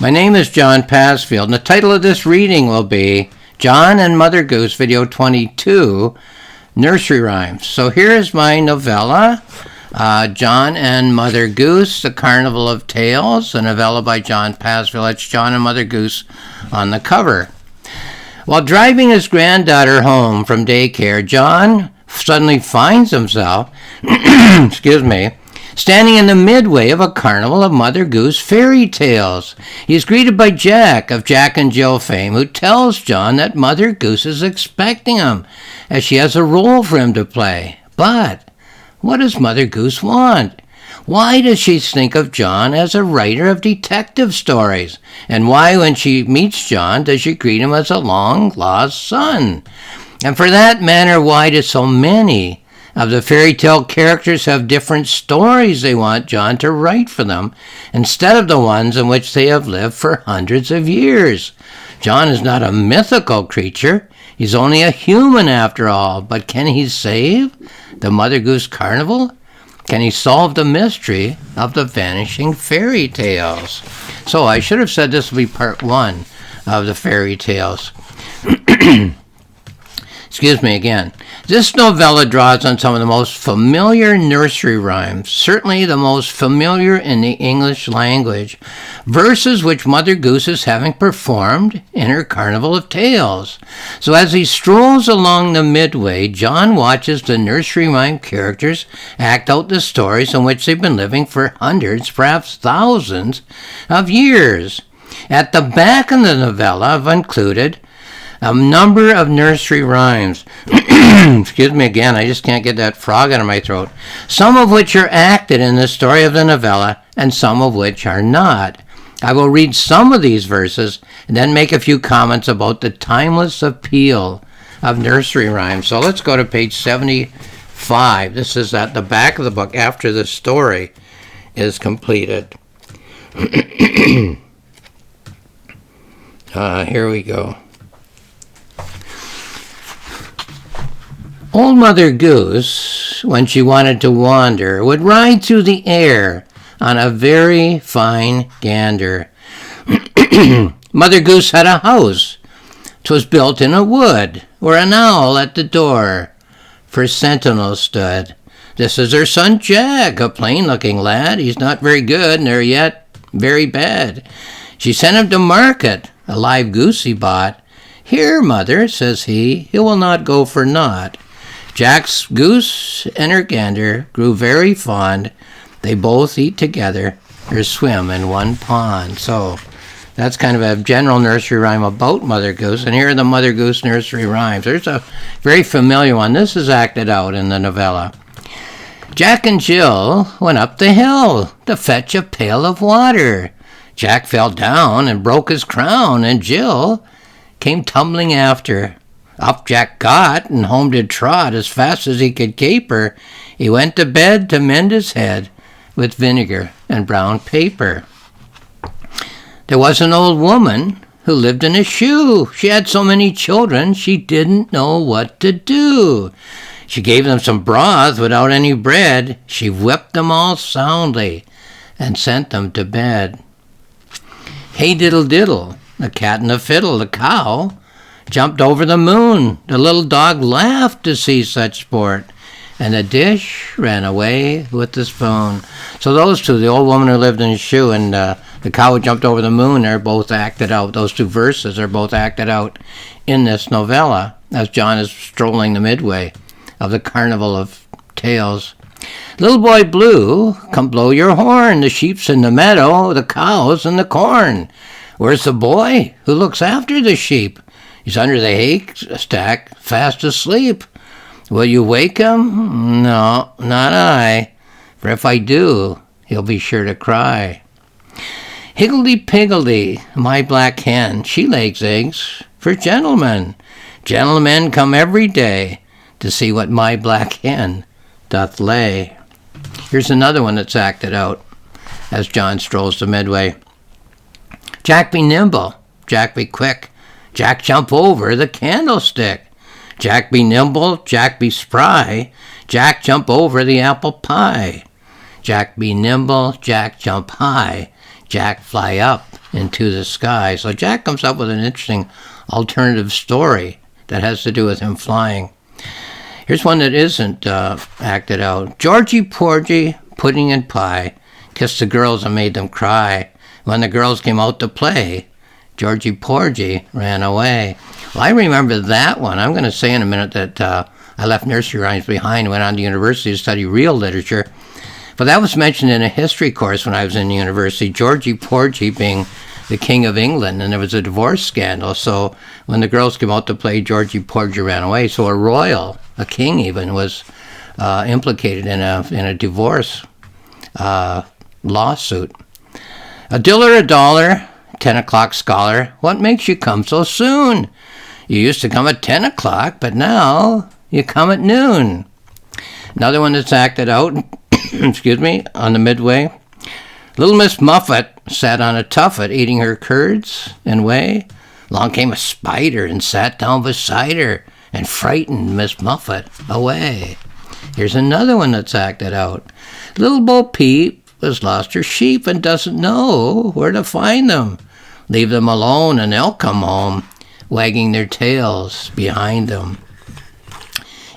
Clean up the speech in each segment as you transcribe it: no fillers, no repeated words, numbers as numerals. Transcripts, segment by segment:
My name is John Pasfield, and the title of this reading will be John and Mother Goose, Video 22, Nursery Rhymes. So here's my novella, John and Mother Goose, The Carnival of Tales, a novella by John Pasfield. It's John and Mother Goose on the cover. While driving his granddaughter home from daycare, John suddenly finds himself, standing in the midway of a carnival of Mother Goose fairy tales. He is greeted by Jack, of Jack and Jill fame, who tells John that Mother Goose is expecting him, as she has a role for him to play. But what does Mother Goose want? Why does she think of John as a writer of detective stories? And why, when she meets John, does she greet him as a long-lost son? And for that matter, why do so many of the fairy tale characters have different stories they want John to write for them, instead of the ones in which they have lived for hundreds of years? John is not a mythical creature. He's only a human after all. But can he save the Mother Goose Carnival? Can he solve the mystery of the vanishing fairy tales? So I should have said this will be part one of the fairy tales. Excuse me again. This novella draws on some of the most familiar nursery rhymes, certainly the most familiar in the English language, verses which Mother Goose is having performed in her Carnival of Tales. So as he strolls along the midway, John watches the nursery rhyme characters act out the stories in which they've been living for hundreds, perhaps thousands of years. At the back of the novella, I've included a number of nursery rhymes. Excuse me again, I just can't get that frog out of my throat. Some of which are acted in the story of the novella, and some of which are not. I will read some of these verses, and then make a few comments about the timeless appeal of nursery rhymes. So let's go to page 75. This is at the back of the book after the story is completed. Here we go. Old Mother Goose, when she wanted to wander, would ride through the air on a very fine gander. Mother Goose had a house. 'Twas built in a wood, where an owl at the door for sentinel stood. This is her son Jack, a plain-looking lad. He's not very good, nor yet very bad. She sent him to market. A live goose he bought. Here, mother, says he will not go for naught. Jack's goose and her gander grew very fond. They both eat together or swim in one pond. So that's kind of a general nursery rhyme about Mother Goose. And here are the Mother Goose nursery rhymes. There's a very familiar one. This is acted out in the novella. Jack and Jill went up the hill to fetch a pail of water. Jack fell down and broke his crown, and Jill came tumbling after. Up Jack got, and home did trot as fast as he could caper. He went to bed to mend his head with vinegar and brown paper. There was an old woman who lived in a shoe. She had so many children, she didn't know what to do. She gave them some broth without any bread. She whipped them all soundly and sent them to bed. Hey diddle diddle, the cat and the fiddle, the cow jumped over the moon. The little dog laughed to see such sport, and the dish ran away with the spoon. So those two, the old woman who lived in a shoe and the cow who jumped over the moon, are both acted out. Those two verses are both acted out in this novella as John is strolling the midway of the Carnival of Tales. Little boy blue, come blow your horn. The sheep's in the meadow, the cow's in the corn. Where's the boy who looks after the sheep? He's under the haystack, fast asleep. Will you wake him? No, not I. For if I do, he'll be sure to cry. Higgledy-piggledy, my black hen, she lays eggs for gentlemen. Gentlemen come every day to see what my black hen doth lay. Here's another one that's acted out as John strolls to midway. Jack be nimble, Jack be quick, Jack jump over the candlestick. Jack be nimble, Jack be spry, Jack jump over the apple pie. Jack be nimble, Jack jump high, Jack fly up into the sky. So Jack comes up with an interesting alternative story that has to do with him flying. Here's one that isn't acted out. Georgie Porgy, pudding and pie, kissed the girls and made them cry. When the girls came out to play, Georgie Porgy ran away. Well, I remember that one. I'm going to say in a minute that I left nursery rhymes behind and went on to university to study real literature. But that was mentioned in a history course when I was in university, Georgie Porgy being the King of England, and there was a divorce scandal. So when the girls came out to play, Georgie Porgy ran away. So a royal, a king even, was implicated in a divorce lawsuit. A diller, a dollar, 10 o'clock scholar, what makes you come so soon? You used to come at 10 o'clock, but now you come at noon. Another one that's acted out, excuse me, on the midway. Little Miss Muffet sat on a tuffet eating her curds and whey. Along came a spider and sat down beside her and frightened Miss Muffet away. Here's another one that's acted out. Little Bo Peep has lost her sheep and doesn't know where to find them. Leave them alone and they'll come home, wagging their tails behind them.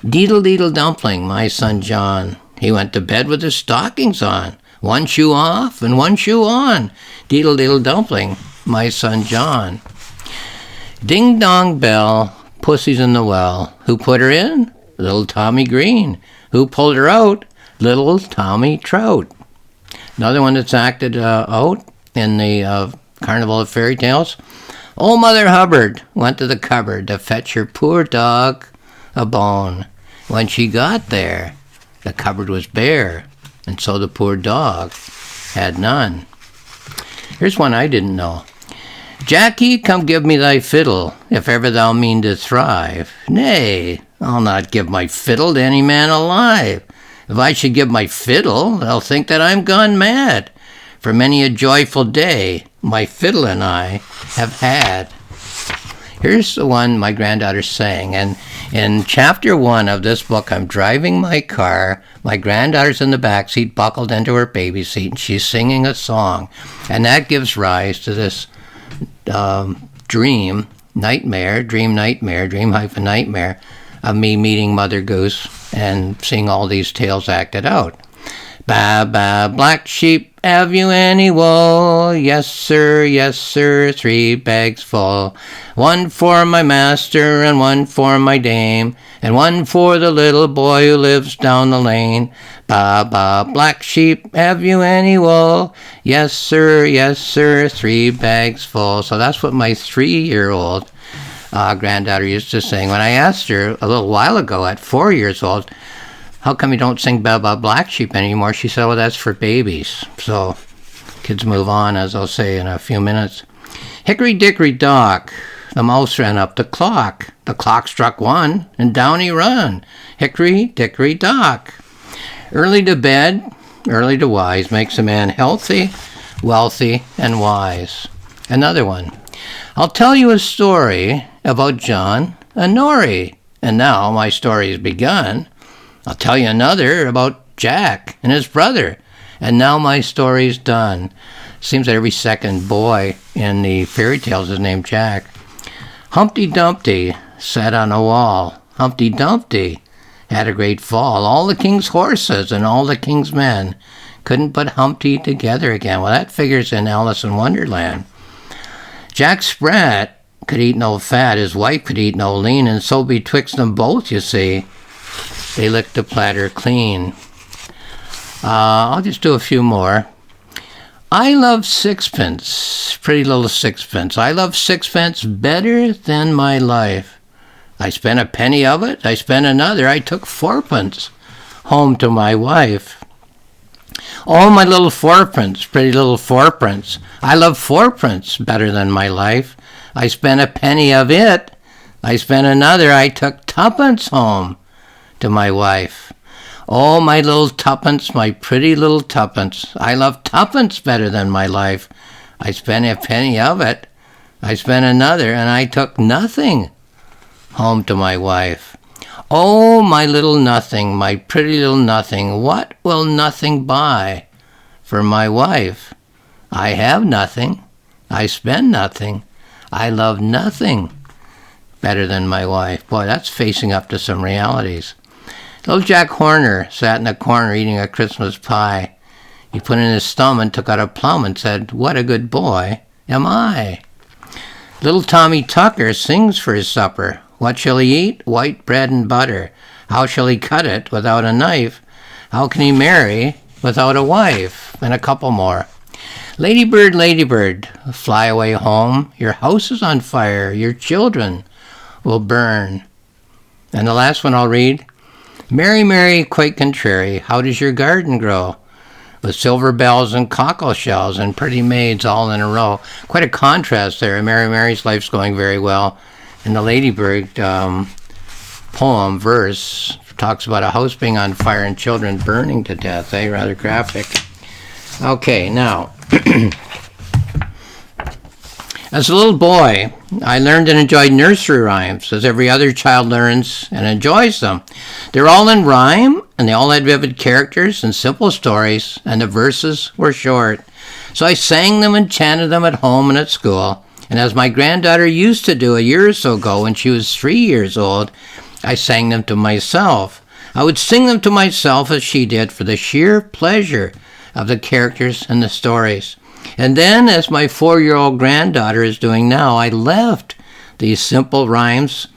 Deedle Deedle Dumpling, my son John, he went to bed with his stockings on, one shoe off and one shoe on. Deedle Deedle Dumpling, my son John. Ding dong bell, pussy's in the well. Who put her in? Little Tommy Green. Who pulled her out? Little Tommy Trout. Another one that's acted out in the Carnival of Fairy Tales. Old Mother Hubbard went to the cupboard to fetch her poor dog a bone. When she got there, the cupboard was bare, and so the poor dog had none. Here's one I didn't know. Jackie, come give me thy fiddle, if ever thou mean to thrive. Nay, I'll not give my fiddle to any man alive. If I should give my fiddle, they'll think that I'm gone mad. For many a joyful day my fiddle and I have had. Here's the one my granddaughter sang, and in chapter 1 of this book, I'm driving my car, my granddaughter's in the back seat, buckled into her baby seat, and she's singing a song, and that gives rise to this dream nightmare of me meeting Mother Goose and seeing all these tales acted out. Ba, ba, black sheep, have you any wool? Yes, sir, 3 bags full. 1 for my master, and 1 for my dame, and 1 for the little boy who lives down the lane. Ba, ba, black sheep, have you any wool? Yes, sir, 3 bags full. So that's what my 3-year-old granddaughter used to sing. When I asked her a little while ago at 4 years old, how come you don't sing Ba Ba Black Sheep anymore? She said, well, that's for babies. So kids move on, as I'll say in a few minutes. Hickory Dickory Dock, the mouse ran up the clock. The clock struck 1, and down he run. Hickory Dickory Dock. Early to bed, early to wise, makes a man healthy, wealthy, and wise. Another one. I'll tell you a story about John and Nori. And now my story's begun. I'll tell you another about Jack and his brother. And now my story's done. Seems that every second boy in the fairy tales is named Jack. Humpty Dumpty sat on a wall. Humpty Dumpty had a great fall. All the king's horses and all the king's men couldn't put Humpty together again. Well, that figures in Alice in Wonderland. Jack Sprat could eat no fat. His wife could eat no lean. And so betwixt them both, you see, they licked the platter clean. I'll just do a few more. I love sixpence, pretty little sixpence. I love sixpence better than my life. I spent a penny of it, I spent another. I took 4pence home to my wife. Oh, my little 4pence, pretty little 4pence. I love 4pence better than my life. I spent a penny of it, I spent another. I took 2pence home to my wife. Oh, my little 2pence, my pretty little 2pence. I love 2pence better than my life. I spent a penny of it, I spent another, and I took nothing home to my wife. Oh, my little nothing, my pretty little nothing, what will nothing buy for my wife? I have nothing, I spend nothing. I love nothing better than my wife. Boy, that's facing up to some realities. Little Jack Horner sat in a corner eating a Christmas pie. He put in his thumb and took out a plum and said, "What a good boy am I." Little Tommy Tucker sings for his supper. What shall he eat? White bread and butter. How shall he cut it without a knife? How can he marry without a wife? And a couple more. Ladybird, ladybird, fly away home. Your house is on fire. Your children will burn. And the last one I'll read. Mary, Mary, quite contrary, how does your garden grow? With silver bells and cockle shells and pretty maids all in a row. Quite a contrast there. Mary, Mary's life's going very well. And the Ladybird poem, verse, talks about a house being on fire and children burning to death. Rather graphic. Okay, now, as a little boy, I learned and enjoyed nursery rhymes, as every other child learns and enjoys them. They're all in rhyme, and they all had vivid characters and simple stories, and the verses were short. So I sang them and chanted them at home and at school. And as my granddaughter used to do a year or so ago when she was 3 years old, I sang them to myself. I would sing them to myself as she did for the sheer pleasure of the characters and the stories. And then, as my 4-year-old granddaughter is doing now, I left these simple rhymes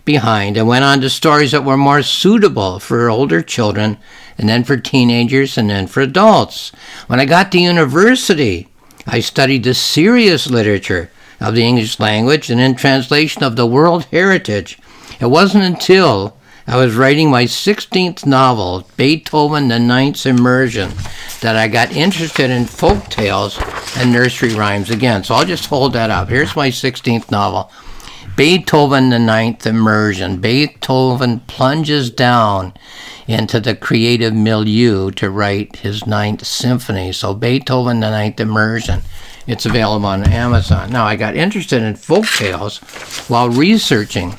behind and went on to stories that were more suitable for older children, and then for teenagers, and then for adults. When I got to university, I studied the serious literature of the English language and in translation of the world heritage. It wasn't until I was writing my 16th novel, Beethoven the Ninth's Immersion, that I got interested in folk tales and nursery rhymes again. So I'll just hold that up. Here's my 16th novel, Beethoven the Ninth Immersion. Beethoven plunges down into the creative milieu to write his Ninth Symphony. So Beethoven the Ninth Immersion. It's available on Amazon. Now, I got interested in folk tales while researching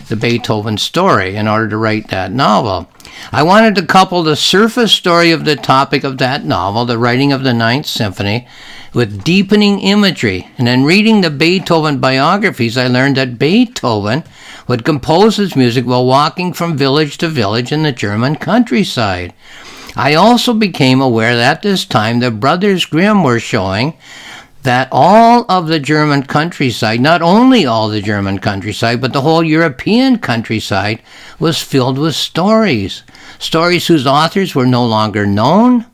the Beethoven story in order to write that novel. I wanted to couple the surface story of the topic of that novel, the writing of the Ninth Symphony, with deepening imagery. And in reading the Beethoven biographies, I learned that Beethoven would compose his music while walking from village to village in the German countryside. I also became aware that at this time the Brothers Grimm were showing that all of the German countryside, not only all the German countryside, but the whole European countryside, was filled with stories. Stories whose authors were no longer known,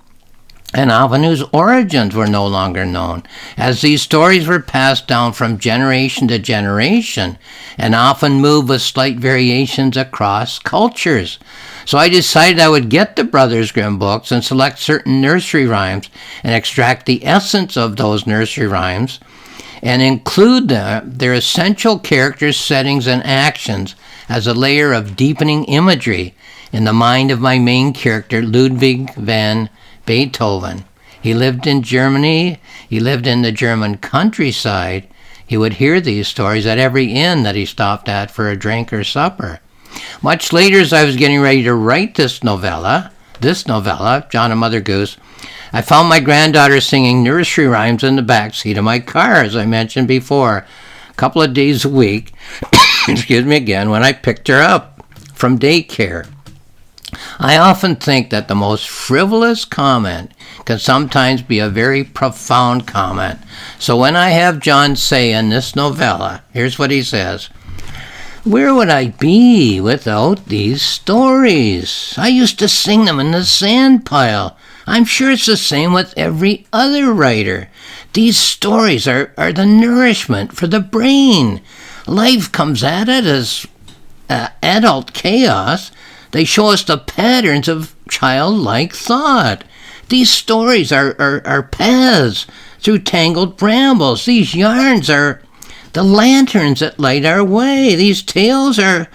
and often whose origins were no longer known, as these stories were passed down from generation to generation, and often moved with slight variations across cultures. So I decided I would get the Brothers Grimm books and select certain nursery rhymes and extract the essence of those nursery rhymes and include their essential characters, settings, and actions as a layer of deepening imagery in the mind of my main character, Ludwig van Beethoven. He lived in Germany. He lived in the German countryside. He would hear these stories at every inn that he stopped at for a drink or supper. Much later, as I was getting ready to write this novella, John and Mother Goose, I found my granddaughter singing nursery rhymes in the back seat of my car, as I mentioned before, a couple of days a week, excuse me again, when I picked her up from daycare. I often think that the most frivolous comment can sometimes be a very profound comment. So when I have John say in this novella, here's what he says: "Where would I be without these stories? I used to sing them in the sand pile. I'm sure it's the same with every other writer. These stories are the nourishment for the brain. Life comes at it as adult chaos. They show us the patterns of childlike thought. These stories are paths through tangled brambles. These yarns are the lanterns that light our way. These tales are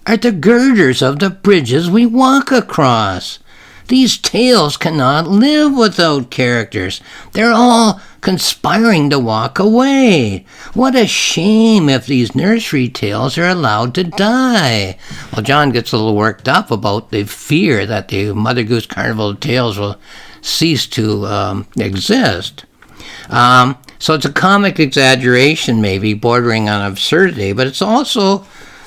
the girders of the bridges we walk across. These tales cannot live without characters. They're all conspiring to walk away. What a shame if these nursery tales are allowed to die." Well, John gets a little worked up about the fear that the Mother Goose Carnival of Tales will cease to exist. So it's a comic exaggeration, maybe bordering on absurdity, but it's also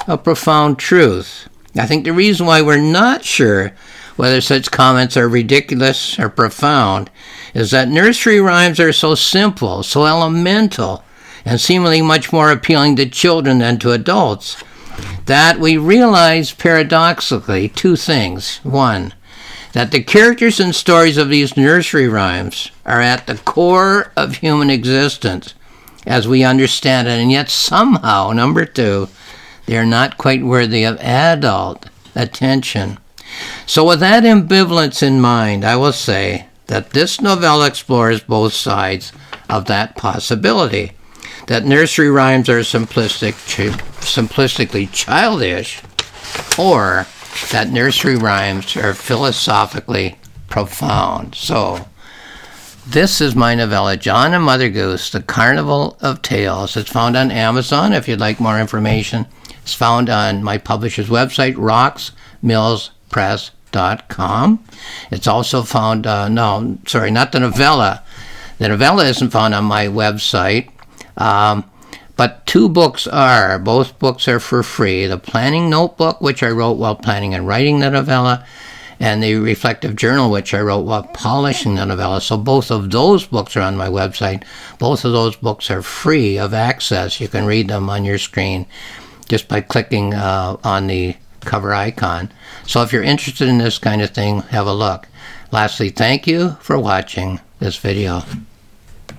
a profound truth. I think the reason why we're not sure whether such comments are ridiculous or profound is that nursery rhymes are so simple, so elemental, and seemingly much more appealing to children than to adults, that we realize paradoxically two things. One, that the characters and stories of these nursery rhymes are at the core of human existence as we understand it, and yet somehow, number two, they are not quite worthy of adult attention. So with that ambivalence in mind, I will say that this novella explores both sides of that possibility, that nursery rhymes are simplistically childish, or that nursery rhymes are philosophically profound. So, this is my novella, John and Mother Goose, The Carnival of Tales. It's found on Amazon. If you'd like more information, it's found on my publisher's website, roxmillspress.com. It's also found, not the novella. The novella isn't found on my website. But two books are. Both books are for free. The planning notebook, which I wrote while planning and writing the novella, and the reflective journal, which I wrote while polishing the novella. So both of those books are on my website. Both of those books are free of access. You can read them on your screen just by clicking on the cover icon. So if you're interested in this kind of thing, have a look. Lastly, thank you for watching this video.